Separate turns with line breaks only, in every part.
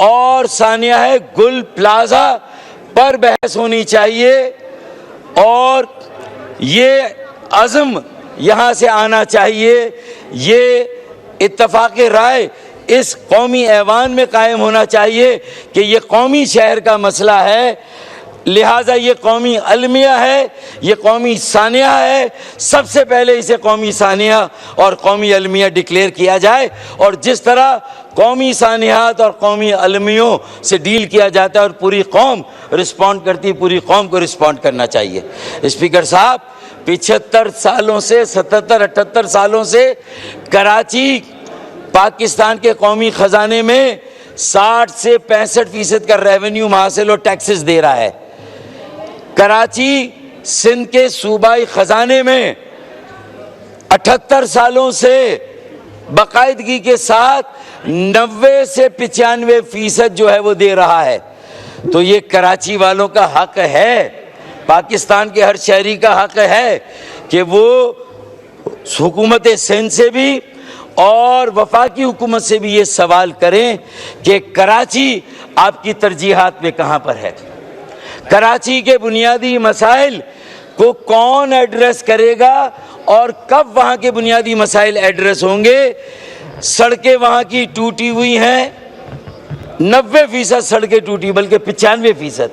اور ثانیہ ہے گل پلازا پر بحث ہونی چاہیے، اور یہ عزم یہاں سے آنا چاہیے، یہ اتفاق رائے اس قومی ایوان میں قائم ہونا چاہیے کہ یہ قومی شہر کا مسئلہ ہے، لہٰذا یہ قومی المیہ ہے، یہ قومی ثانیہ ہے، سب سے پہلے اسے قومی ثانیہ اور قومی المیہ ڈکلیئر کیا جائے، اور جس طرح قومی ثانیات اور قومی المیوں سے ڈیل کیا جاتا ہے اور پوری قوم رسپونڈ کرتی، پوری قوم کو رسپونڈ کرنا چاہیے۔ اسپیکر صاحب، 75 سالوں سے 77-78 سالوں سے کراچی پاکستان کے قومی خزانے میں 60 سے 65% کا ریونیو حاصل اور ٹیکسز دے رہا ہے۔ کراچی سندھ کے صوبائی خزانے میں 78 سالوں سے باقاعدگی کے ساتھ 90 سے 95% جو ہے وہ دے رہا ہے۔ تو یہ کراچی والوں کا حق ہے، پاکستان کے ہر شہری کا حق ہے کہ وہ حکومت سندھ سے بھی اور وفاقی حکومت سے بھی یہ سوال کریں کہ کراچی آپ کی ترجیحات میں کہاں پر ہے، کراچی کے بنیادی مسائل کو کون ایڈریس کرے گا اور کب وہاں کے بنیادی مسائل ایڈریس ہوں گے۔ سڑکیں وہاں کی ٹوٹی ہوئی ہیں، 90% سڑکیں ٹوٹی، بلکہ 95%۔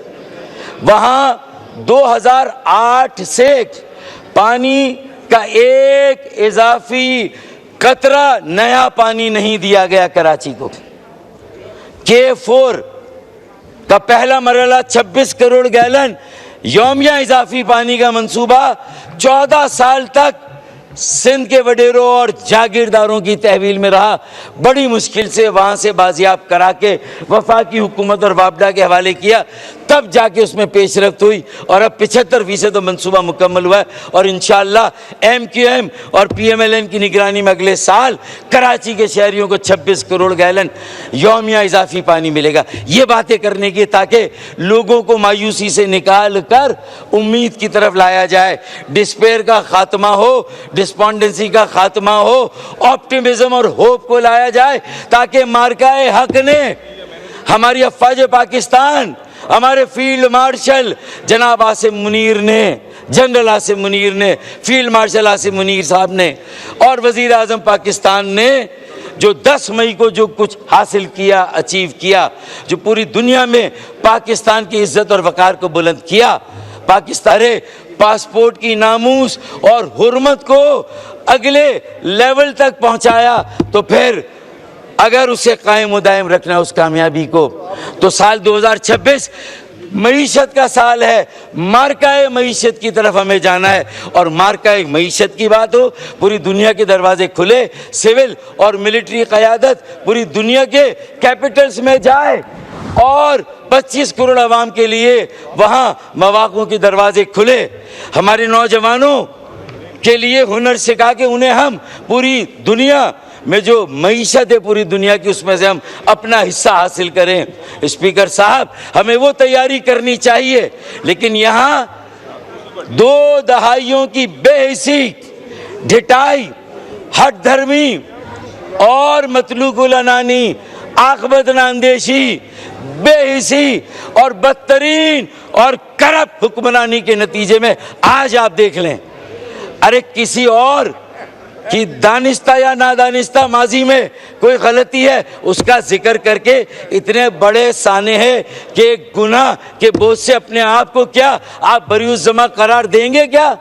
وہاں 2008 سے پانی کا ایک اضافی قطرہ نیا پانی نہیں دیا گیا کراچی کو۔ K4 کا پہلا مرحلہ 26 کروڑ گیلن یومیہ اضافی پانی کا منصوبہ 14 سال تک سندھ کے وڈیروں اور جاگیرداروں کی تحویل میں رہا، بڑی مشکل سے وہاں سے بازیاب کرا کے وفاقی حکومت اور وابڈا کے حوالے کیا، تب جا کے اس میں پیش رفت ہوئی، اور اب 75% منصوبہ مکمل ہوا ہے، اور انشاءاللہ MQM اور PMLN کی نگرانی میں اگلے سال کراچی کے شہریوں کو 26 کروڑ گیلن یومیہ اضافی پانی ملے گا۔ یہ باتیں کرنے کی تاکہ لوگوں کو مایوسی سے نکال کر امید کی طرف لایا جائے، ڈسپیئر کا خاتمہ ہو، ڈسپونڈنسی کا خاتمہ ہو، آپٹیمزم اور ہوپ کو لایا جائے، تاکہ مارکہ حق نے، ہماری افواج پاکستان، ہمارے فیلڈ مارشل جناب عاصم منیر نے، جنرل عاصم منیر نے، فیلڈ مارشل عاصم منیر صاحب نے، اور وزیر اعظم پاکستان نے جو 10 مئی کو جو کچھ حاصل کیا، اچیو کیا، جو پوری دنیا میں پاکستان کی عزت اور وقار کو بلند کیا، پاکستان پاسپورٹ کی ناموس اور حرمت کو اگلے لیول تک پہنچایا، تو پھر اگر اسے قائم و دائم رکھنا اس کامیابی کو، تو سال 2026 معیشت کا سال ہے، مارکہ معیشت کی طرف ہمیں جانا ہے، اور مارکہ معیشت کی بات ہو، پوری دنیا کے دروازے کھلے، سول اور ملٹری قیادت پوری دنیا کے کیپٹلز میں جائے، اور 25 کروڑ عوام کے لیے وہاں مواقع کے دروازے کھلے، ہمارے نوجوانوں کے لیے ہنر سکھا کے انہیں ہم پوری دنیا میں جو معیشت ہے پوری دنیا کی، اس میں سے ہم اپنا حصہ حاصل کریں۔ اسپیکر صاحب، ہمیں وہ تیاری کرنی چاہیے، لیکن یہاں 2 دہائیوں کی بے حسی، ڈھٹائی، ہٹ دھرمی اور مطلوق العنانی، عاقبت اندیشی، بے حسی اور بدترین اور کرپٹ حکمرانی کے نتیجے میں آج آپ دیکھ لیں، ارے کسی اور کہ دانستہ یا نادانستہ ماضی میں کوئی غلطی ہے اس کا ذکر کر کے اتنے بڑے سانے ہیں کہ گناہ کے بوجھ سے اپنے آپ کو کیا آپ بری الذمہ قرار دیں گے؟ کیا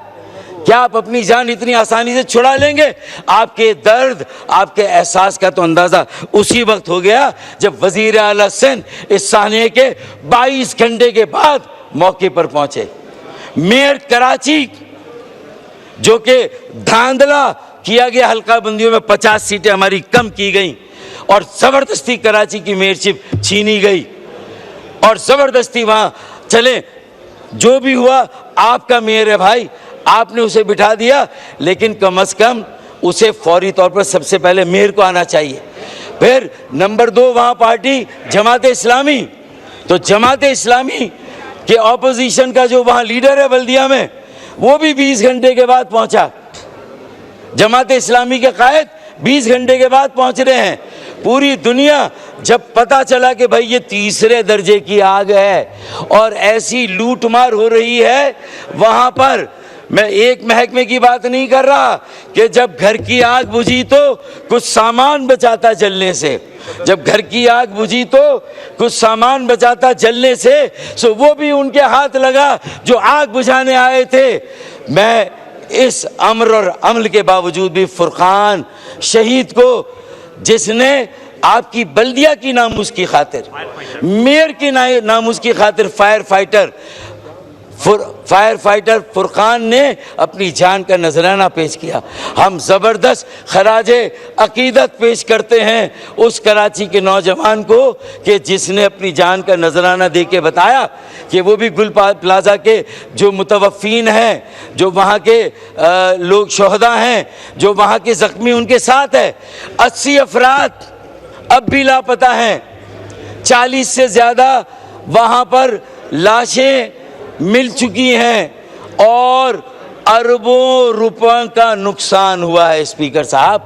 آپ اپنی جان اتنی آسانی سے چھڑا لیں گے؟ آپ کے درد، آپ کے احساس کا تو اندازہ اسی وقت ہو گیا جب وزیر اعلیٰ سندھ اس سانے کے 22 گھنٹے کے بعد موقع پر پہنچے۔ میئر کراچی جو کہ دھاندلا کیا گیا، حلقہ بندیوں میں 50 سیٹیں ہماری کم کی گئیں، اور زبردستی کراچی کی میئرشپ چھینی گئی، اور زبردستی وہاں چلے، جو بھی ہوا آپ کا میئر ہے بھائی، آپ نے اسے بٹھا دیا، لیکن کم از کم اسے فوری طور پر سب سے پہلے میئر کو آنا چاہیے۔ پھر نمبر 2 وہاں پارٹی جماعت اسلامی، تو جماعت اسلامی کے اپوزیشن کا جو وہاں لیڈر ہے بلدیہ میں، وہ بھی 20 گھنٹے کے بعد پہنچا۔ جماعت اسلامی کے قائد 20 گھنٹے کے بعد پہنچ رہے ہیں۔ پوری دنیا جب پتا چلا کہ بھائی یہ تیسرے درجے کی آگ ہے اور ایسی لوٹ مار ہو رہی ہے وہاں پر، میں ایک محکمے کی بات نہیں کر رہا کہ جب گھر کی آگ بجھی تو کچھ سامان بچاتا جلنے سے، جب گھر کی آگ بجھی تو کچھ سامان بچاتا جلنے سے، سو وہ بھی ان کے ہاتھ لگا جو آگ بجھانے آئے تھے۔ میں اس امر اور عمل کے باوجود بھی فرقان شہید کو، جس نے آپ کی بلدیہ کی ناموس کی خاطر، میئر کی ناموس کی خاطر فائر فائٹر فرقان نے اپنی جان کا نذرانہ پیش کیا، ہم زبردست خراج عقیدت پیش کرتے ہیں اس کراچی کے نوجوان کو کہ جس نے اپنی جان کا نذرانہ دے کے بتایا کہ وہ بھی گل پلازہ کے جو متوفین ہیں، جو وہاں کے لوگ شہداء ہیں، جو وہاں کے زخمی ان کے ساتھ ہے، 80 افراد اب بھی لاپتہ ہیں، 40 سے زیادہ وہاں پر لاشیں مل چکی ہیں اور اربوں روپوں کا نقصان ہوا ہے۔ اسپیکر صاحب،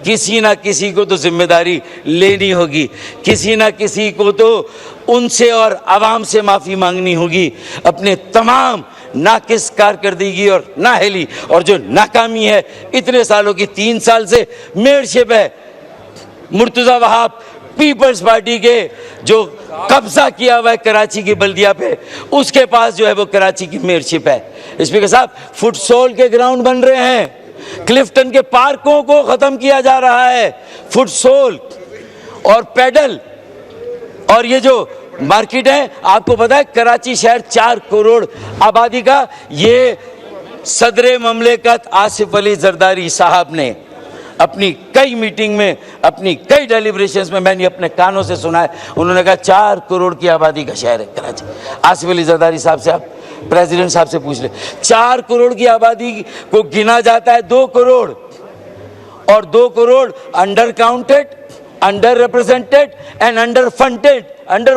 کسی نہ کسی کو تو ذمہ داری لینی ہوگی، کسی نہ کسی کو تو ان سے اور عوام سے معافی مانگنی ہوگی، اپنے تمام ناقص کارکردگی اور نااہلی اور جو ناکامی ہے اتنے سالوں کی، 3 سال سے میئرشپ ہے مرتضی وہاب پیپلز پارٹی کے، جو قبضہ کیا ہوا ہے کراچی کی بلدیہ پہ، اس کے پاس جو ہے وہ کراچی کی میئرشپ ہے۔ اسپیکر صاحب، فٹ سول کے گراؤنڈ بن رہے ہیں، کلفٹن کے پارکوں کو ختم کیا جا رہا ہے، فٹ سول اور پیڈل، اور یہ جو مارکیٹ ہے، آپ کو پتا ہے کراچی شہر 4 کروڑ آبادی کا، یہ صدر مملکت آصف علی زرداری صاحب نے اپنی کئی میٹنگ میں، اپنی کئی ڈیلیبریشنز میں نے اپنے کانوں سے سنا ہے، انہوں نے کہا 4 کروڑ کی آبادی کا شہر ہے کراچی۔ آصف علی زرداری صاحب سے آپ پریزیڈنٹ صاحب سے پوچھ لیں، 4 کروڑ کی آبادی کو گنا جاتا ہے 2 کروڑ، اور 2 crore under counted, under represented and under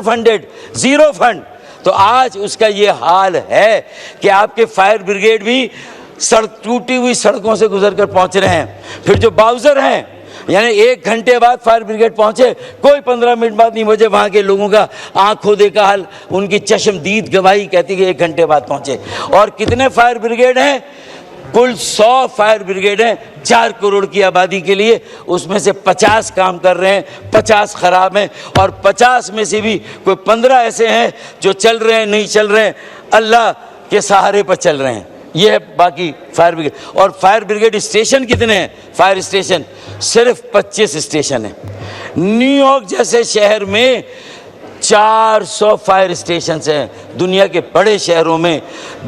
funded, zero fund. تو آج اس کا یہ حال ہے کہ آپ کے فائر بریگیڈ بھی ٹوٹی ہوئی سڑکوں سے گزر کر پہنچ رہے ہیں، پھر جو باؤزر ہیں یعنی 1 گھنٹے بعد فائر بریگیڈ پہنچے، کوئی 15 منٹ بعد نہیں پہنچے، وہاں کے لوگوں کا آنکھوں دیکھا حال، ان کی چشمدید گواہی کہتی کہ 1 گھنٹے بعد پہنچے۔ اور کتنے فائر بریگیڈ ہیں؟ کل 100 فائر بریگیڈ ہیں 4 کروڑ کی آبادی کے لیے، اس میں سے 50 کام کر رہے ہیں، 50 خراب ہیں، اور 50 میں سے بھی کوئی 15 ایسے ہیں جو چل رہے ہیں، نہیں چل رہے ہیں، اللہ کے سہارے پر چل رہے ہیں۔ یہ ہے باقی فائر بریگیڈ۔ اور فائر بریگیڈ اسٹیشن کتنے ہیں؟ فائر اسٹیشن صرف 25 اسٹیشن ہیں۔ نیو یارک جیسے شہر میں 400 فائر اسٹیشنز ہیں، دنیا کے بڑے شہروں میں،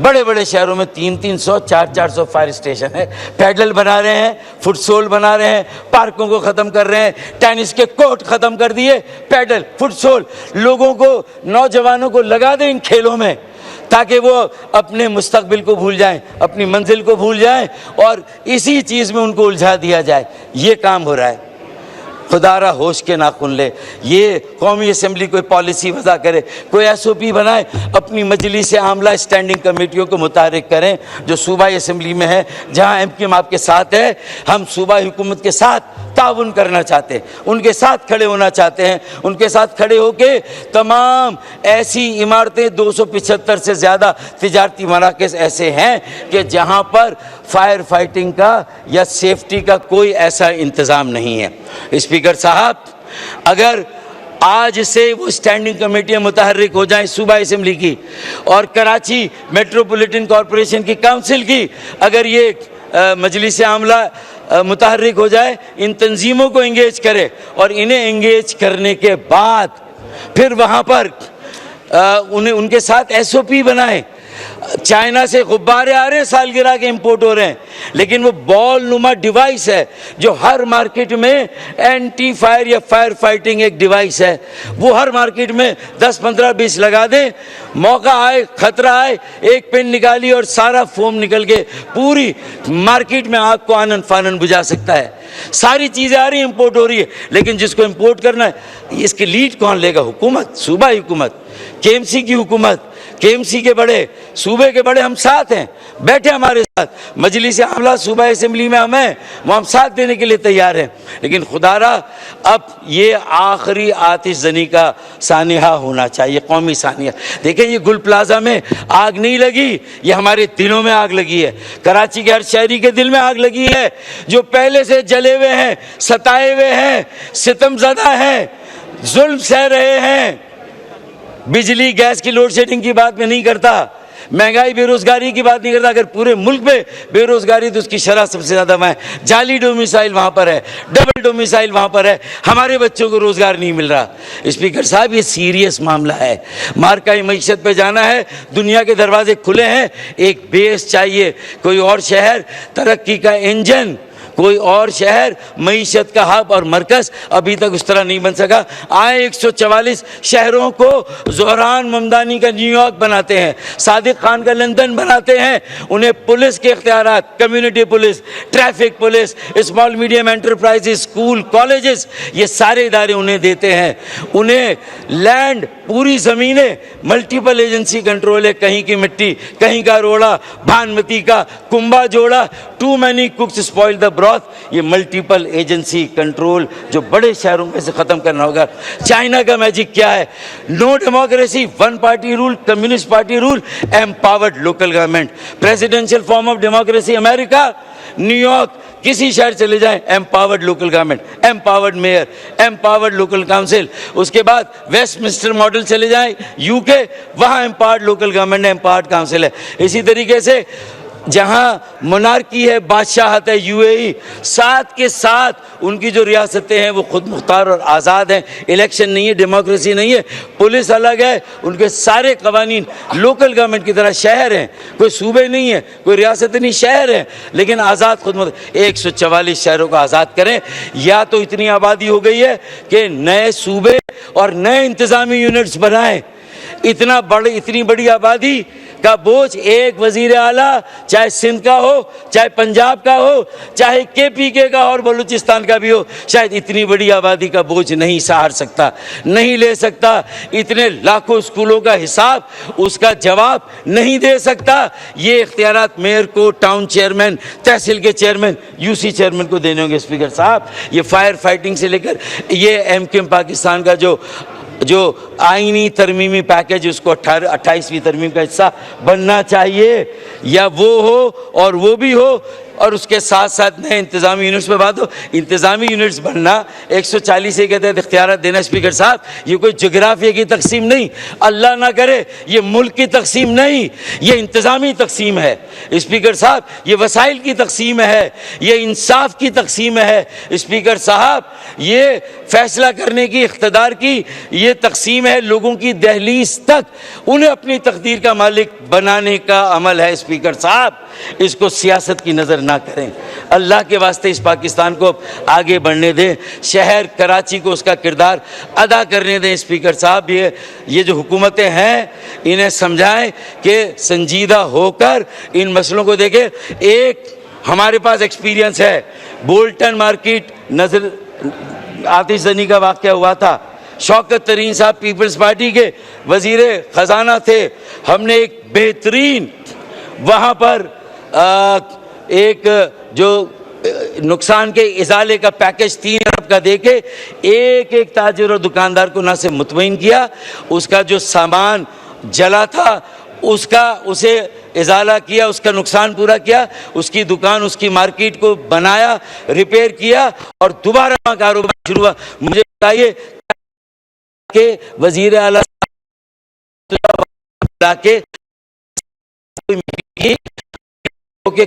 بڑے شہروں میں 300 400 فائر اسٹیشن ہے۔ پیڈل بنا رہے ہیں، فٹ سول بنا رہے ہیں، پارکوں کو ختم کر رہے ہیں، ٹینس کے کورٹ ختم کر دیے، پیڈل فٹ سول، لوگوں کو، نوجوانوں کو لگا دیں ان کھیلوں میں تاکہ وہ اپنے مستقبل کو بھول جائیں، اپنی منزل کو بھول جائیں، اور اسی چیز میں ان کو الجھا دیا جائے۔ یہ کام ہو رہا ہے۔ خدا را ہوش کے ناخن لے، یہ قومی اسمبلی کوئی پالیسی وضع کرے، کوئی SOP بنائے، اپنی مجلس عاملہ اسٹینڈنگ کمیٹیوں کو متحرک کریں جو صوبائی اسمبلی میں ہے، جہاں MQM آپ کے ساتھ ہے۔ ہم صوبائی حکومت کے ساتھ تعاون کرنا چاہتے ہیں، ان کے ساتھ کھڑے ہونا چاہتے ہیں، ان کے ساتھ کھڑے ہو کے تمام ایسی عمارتیں، 275 سے زیادہ تجارتی مراکز ایسے ہیں کہ جہاں پر فائر فائٹنگ کا یا سیفٹی کا کوئی ایسا انتظام نہیں ہے۔ اسپیکر صاحب، اگر آج سے وہ اسٹینڈنگ کمیٹیاں متحرک ہو جائیں صوبائی اسمبلی کی اور کراچی میٹروپولیٹن کارپوریشن کی کونسل کی، اگر یہ مجلس عاملہ متحرک ہو جائے، ان تنظیموں کو انگیج کرے اور انہیں انگیج کرنے کے بعد پھر وہاں پر ان کے ساتھ SOP بنائیں۔ چائنا سے غبارے آ رہے ہیں، سالگرہ کے امپورٹ ہو رہے ہیں، لیکن وہ بال نما ڈیوائس ہے جو ہر مارکیٹ میں اینٹی فائر یا فائر فائٹنگ ایک ڈیوائس ہے، وہ ہر مارکیٹ میں 10 15 20 لگا دیں، موقع آئے، خطرہ آئے، ایک پن نکالی اور سارا فوم نکل کے پوری مارکیٹ میں آگ کو آنن فانن بجھا سکتا ہے۔ ساری چیزیں آ رہی ہیں، امپورٹ ہو رہی ہے، لیکن جس کو امپورٹ کرنا ہے اس کی لیڈ کون لے گا؟ حکومت، صوبائی حکومت، KMC کی حکومت، KMC کے بڑے, صوبے کے بڑے ہم ساتھ ہیں, بیٹھے ہمارے ساتھ, مجلس اعلیٰ صوبہ اسمبلی میں ہم ساتھ دینے کے لیے تیار ہیں. لیکن خدا را اب یہ آخری آتش زنی کا سانحہ ہونا چاہیے, قومی سانحہ. دیکھیں یہ گل پلازا میں آگ نہیں لگی, یہ ہمارے دلوں میں آگ لگی ہے. کراچی کے ہر شہری کے دل میں آگ لگی ہے, جو پہلے سے جلے ہوئے ہیں, ستائے ہوئے ہیں, ستم زدہ ہیں, ظلم سہ رہے ہیں. بجلی گیس کی لوڈ شیڈنگ کی بات میں نہیں کرتا, مہنگائی بے روزگاری کی بات نہیں کرتا. اگر پورے ملک میں بے روزگاری تو اس کی شرح سب سے زیادہ وہاں ہے. جعلی ڈومیسائل وہاں پر ہے, ڈبل ڈومیسائل وہاں پر ہے, ہمارے بچوں کو روزگار نہیں مل رہا. اسپیکر صاحب یہ سیریس معاملہ ہے, مارکائی معیشت پہ جانا ہے, دنیا کے دروازے کھلے ہیں, ایک بیس چاہیے. کوئی اور شہر ترقی کا انجن, کوئی اور شہر معیشت کا ہب اور مرکز ابھی تک اس طرح نہیں بن سکا. آئے 144 شہروں کو زہران ممدانی کا نیو یارک بناتے ہیں, صادق خان کا لندن بناتے ہیں. انہیں پولیس کے اختیارات, community police, traffic police, small medium enterprise, school, colleges, یہ سارے ادارے انہیں دیتے ہیں. انہیں لینڈ, پوری زمینیں, ملٹیپل ایجنسی کنٹرول ہے. کہیں کی مٹی, کہیں کا روڑا, بھانمتی کا کنبا جوڑا, too many cooks spoil the broth. یہ ملٹیپل ایجنسی کنٹرول جو بڑے شہروں میں سے ختم کرنا ہوگا. چائنا کا میجک کیا ہے؟ No democracy, one party rule, communist party rule, empowered local government. Presidential form of democracy امریکہ, نیو یارک, کسی شہر چلے جائیں, empowered local government, empowered mayor, empowered local council. اس کے بعد ویسٹ منسٹر ماڈل چلے جائیں UK, وہاں empowered local government, empowered council ہے. اسی طریقے سے جہاں منارکی ہے, بادشاہت ہے, UAE, ساتھ کے ساتھ ان کی جو ریاستیں ہیں وہ خود مختار اور آزاد ہیں. الیکشن نہیں ہے, ڈیموکریسی نہیں ہے, پولیس الگ ہے, ان کے سارے قوانین لوکل گورنمنٹ کی طرح. شہر ہیں, کوئی صوبے نہیں ہیں, کوئی ریاست نہیں, شہر ہیں لیکن آزاد خود مختار. 144 شہروں کو آزاد کریں. یا تو اتنی آبادی ہو گئی ہے کہ نئے صوبے اور نئے انتظامی یونٹس بنائیں. اتنی بڑی آبادی کا بوجھ ایک وزیر اعلیٰ, چاہے سندھ کا ہو, چاہے پنجاب کا ہو, چاہے KPK کا اور بلوچستان کا بھی ہو, شاید اتنی بڑی آبادی کا بوجھ نہیں سہار سکتا, نہیں لے سکتا. اتنے لاکھوں اسکولوں کا حساب, اس کا جواب نہیں دے سکتا. یہ اختیارات میئر کو, ٹاؤن چیئرمین, تحصیل کے چیئرمین, UC چیئرمین کو دینے ہوں گے. اسپیکر صاحب, یہ فائر فائٹنگ سے لے کر یہ MKM پاکستان کا جو آئینی ترمیمی پیکج, اس کو 28ویں ترمیم کا حصہ بننا چاہیے. یا وہ ہو اور وہ بھی ہو, اور اس کے ساتھ ساتھ نئے انتظامی یونٹس پہ بات ہو. انتظامی یونٹس بننا, 140 کے تحت اختیارات دینا. اسپیکر صاحب, یہ کوئی جغرافیہ کی تقسیم نہیں, اللہ نہ کرے یہ ملک کی تقسیم نہیں, یہ انتظامی تقسیم ہے. اسپیکر صاحب, یہ وسائل کی تقسیم ہے, یہ انصاف کی تقسیم ہے. اسپیکر صاحب, یہ فیصلہ کرنے کی, اقتدار کی یہ تقسیم ہے, لوگوں کی دہلیز تک انہیں اپنی تقدیر کا مالک بنانے کا عمل ہے. اسپیکر صاحب, اس کو سیاست کی نظر نہ کریں. اللہ کے واسطے اس پاکستان کو آگے بڑھنے دیں. شہر کراچی کو اس کا کردار ادا کرنے دیں. اسپیکر صاحب, یہ جو حکومتیں ہیں انہیں سمجھائیں کہ سنجیدہ ہو کر ان مسئلوں کو دیکھیں. ایک ہمارے پاس ایکسپیرینس ہے, بولٹن مارکیٹ نظر آتش زنی کا واقعہ ہوا تھا. شوکت ترین صاحب پیپلز پارٹی کے وزیر خزانہ تھے. ہم نے ایک بہترین وہاں پر ایک جو نقصان کے ازالے کا پیکج 3 ارب کا دے کے ایک تاجر اور دکاندار کو نہ سے مطمئن کیا. اس کا جو سامان جلا تھا اسے ازالہ کیا, اس کا نقصان پورا کیا, اس کی دکان, اس کی مارکیٹ کو بنایا, ریپیئر کیا اور دوبارہ کاروبار شروع ہوا. مجھے بتائیے کہ وزیر اعلیٰ کے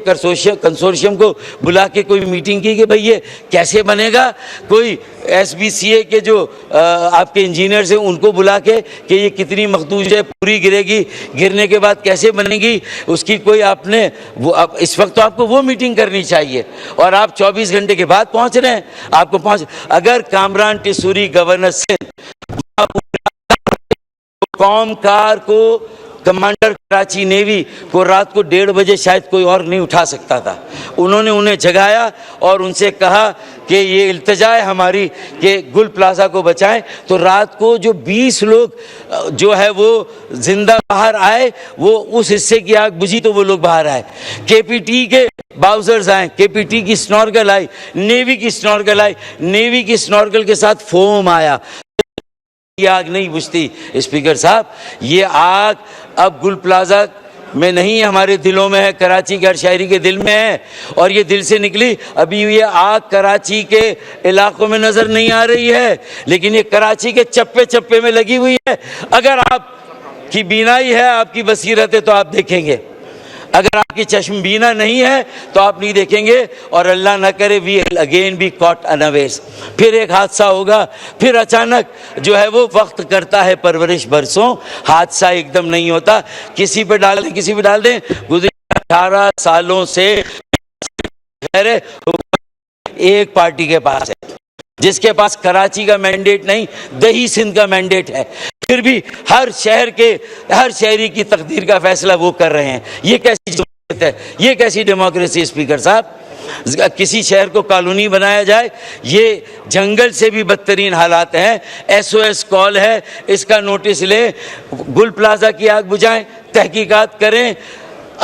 کنسورشیم کو بلا کے کوئی میٹنگ کی کہ بھئی یہ کیسے بنے گا. کوئی SBCA کے جو آپ کے انجینئرز ہیں ان کو بلا کے کہ یہ کتنی مخدوش ہے, پوری گرے گی, گرنے کے بعد کیسے بنے گی, اس کی کوئی آپ نے اس وقت تو آپ کو وہ میٹنگ کرنی چاہیے. اور آپ 24 گھنٹے کے بعد پہنچ رہے ہیں. آپ کو اگر کامران ٹیسوری گورنر سندھ قوم کار کو کمانڈر کراچی نیوی کو رات کو 1:30 بجے شاید کوئی اور نہیں اٹھا سکتا تھا. انہوں نے انہیں جگایا اور ان سے کہا کہ یہ التجا ہے ہماری کہ گل پلازا کو بچائیں. تو رات کو جو 20 لوگ جو ہے وہ زندہ باہر آئے, وہ اس حصے کی آگ بجھی تو وہ لوگ باہر آئے. کے پی ٹی کے باؤزرز آئے, کے پی ٹی کی سنورکل آئی, نیوی کی سنورکل آئی, نیوی کی سنورکل کے ساتھ فوم آیا. یہ آگ نہیں بجھتی اسپیکر صاحب, یہ آگ اب گل پلازا میں نہیں, ہمارے دلوں میں ہے, کراچی کے ہر شہری کے دل میں ہے, اور یہ دل سے نکلی. ابھی یہ آگ کراچی کے علاقوں میں نظر نہیں آ رہی ہے, لیکن یہ کراچی کے چپے چپے میں لگی ہوئی ہے. اگر آپ کی بینائی ہے, آپ کی بصیرت ہے, تو آپ دیکھیں گے. اگر آپ کی چشم بینا نہیں ہے تو آپ نہیں دیکھیں گے, اور اللہ نہ کرے وی اگین بی کاٹ انویئرز, پھر ایک حادثہ ہوگا. پھر اچانک جو ہے وہ وقت کرتا ہے پرورش برسوں, حادثہ ایک دم نہیں ہوتا. کسی پہ ڈال دیں, کسی پہ ڈال دیں. گزشتہ 18 سالوں سے ایک پارٹی کے پاس ہے, جس کے پاس کراچی کا مینڈیٹ نہیں, دہی سندھ کا مینڈیٹ ہے. پھر بھی ہر شہری کی تقدیر کا فیصلہ وہ کر رہے ہیں. یہ کیسی جمہوریت ہے, یہ کیسی ڈیموکریسی اسپیکر صاحب؟ کسی شہر کو کالونی بنایا جائے, یہ جنگل سے بھی بدترین حالات ہیں. SOS کال ہے, اس کا نوٹس لیں, گل پلازا کی آگ بجھائیں, تحقیقات کریں,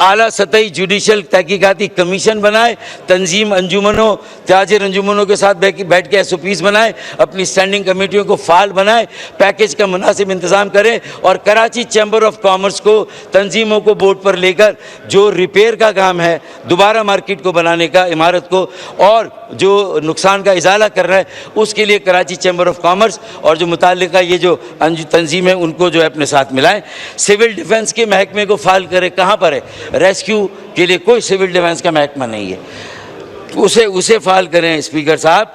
اعلیٰ سطحی جوڈیشل تحقیقاتی کمیشن بنائے, تنظیم انجمنوں تاجر انجمنوں کے ساتھ بیٹھ کے SOPs بنائے, اپنی اسٹینڈنگ کمیٹیوں کو فعال بنائے, پیکیج کا مناسب انتظام کریں, اور کراچی چیمبر آف کامرس کو, تنظیموں کو بورڈ پر لے کر جو ریپیئر کا کام ہے, دوبارہ مارکیٹ کو بنانے کا, عمارت کو, اور جو نقصان کا ازالہ کر رہا ہے, اس کے لیے کراچی چیمبر آف کامرس اور جو متعلقہ یہ جو تنظیمیں ان کو جو ہے اپنے ساتھ ملائیں. سول ڈیفنس کے محکمے کو فعال کرے. کہاں پر ہے؟ ریسکیو کے لیے کوئی سول ڈیفنس کا محکمہ نہیں ہے, اسے فعال کریں اسپیکر صاحب.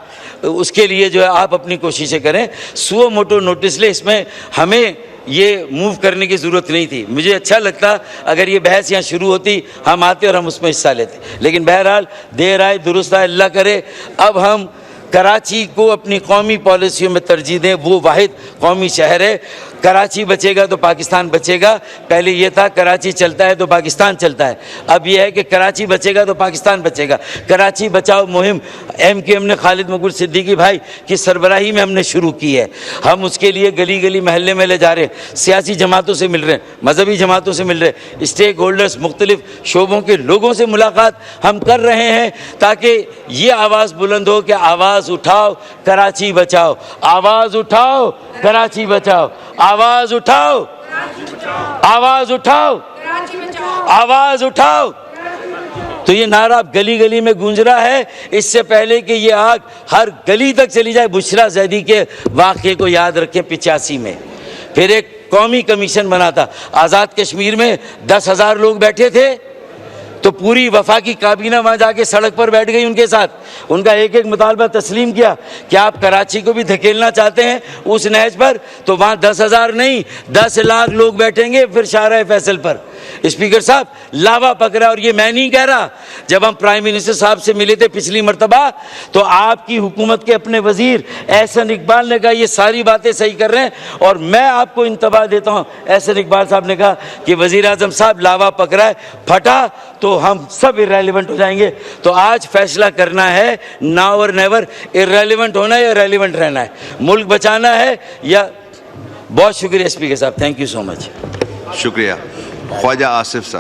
اس کے لیے جو ہے آپ اپنی کوششیں کریں. سو موٹو نوٹس لے, اس میں ہمیں یہ موو کرنے کی ضرورت نہیں تھی. مجھے اچھا لگتا اگر یہ بحث یہاں شروع ہوتی, ہم آتے اور ہم اس میں حصہ لیتے, لیکن بہرحال دیر آئے درست آئے, اللہ کرے اب ہم کراچی کو اپنی قومی پالیسیوں میں ترجیح دیں. وہ واحد قومی شہر ہے. کراچی بچے گا تو پاکستان بچے گا. پہلے یہ تھا کراچی چلتا ہے تو پاکستان چلتا ہے, اب یہ ہے کہ کراچی بچے گا تو پاکستان بچے گا. کراچی بچاؤ مہم MKM نے خالد مقبول صدیقی بھائی کی سربراہی میں ہم نے شروع کی ہے. ہم اس کے لیے گلی گلی محلے میں لے جا رہے ہیں, سیاسی جماعتوں سے مل رہے ہیں, مذہبی جماعتوں سے مل رہے ہیں, اسٹیک ہولڈرز مختلف شعبوں کے لوگوں سے ملاقات ہم کر رہے ہیں, تاکہ یہ آواز بلند ہو کہ آواز اٹھاؤ کراچی بچاؤ, آواز اٹھاؤ کراچی بچاؤ, آواز اٹھاؤ, آواز اٹھاؤ, آواز اٹھاؤ. تو یہ نعرہ اب گلی گلی میں گونج رہا ہے. اس سے پہلے کہ یہ آگ ہر گلی تک چلی جائے, بشرا زیدی کے واقعے کو یاد رکھیں. 85 میں پھر ایک قومی کمیشن بنا تھا. آزاد کشمیر میں 10,000 لوگ بیٹھے تھے, تو پوری وفاقی کابینہ وہاں جا کے سڑک پر بیٹھ گئی ان کے ساتھ. ان کا ایک ایک مطالبہ تسلیم کیا کہ آپ کراچی کو بھی دھکیلنا چاہتے ہیں اس نہج پر, تو وہاں 10,000 نہیں 10 لاکھ لوگ بیٹھیں گے پھر شاہراہ فیصل پر. اسپیکر صاحب لاوا پکڑا, اور یہ میں نہیں کہہ رہا. جب ہم پرائم منسٹر صاحب سے ملے تھے پچھلی مرتبہ, تو آپ کی حکومت کے اپنے وزیر احسن اقبال نے کہا یہ ساری باتیں صحیح کر رہے ہیں, اور میں آپ کو انتباہ دیتا ہوں, احسن اقبال صاحب نے کہا کہ وزیر اعظم صاحب لاوا پکڑا ہے, پھٹا تو ہم سب ارریلیونٹ ہو جائیں گے. تو آج فیصلہ کرنا ہے, ناؤ اور نیور, ارریلیونٹ ہونا ہے یا ریلیونٹ رہنا ہے, ملک بچانا ہے یا. بہت شکریہ اسپیکر صاحب, تھینک یو سو مچ.
شکریہ. خواجہ آصف صاحب.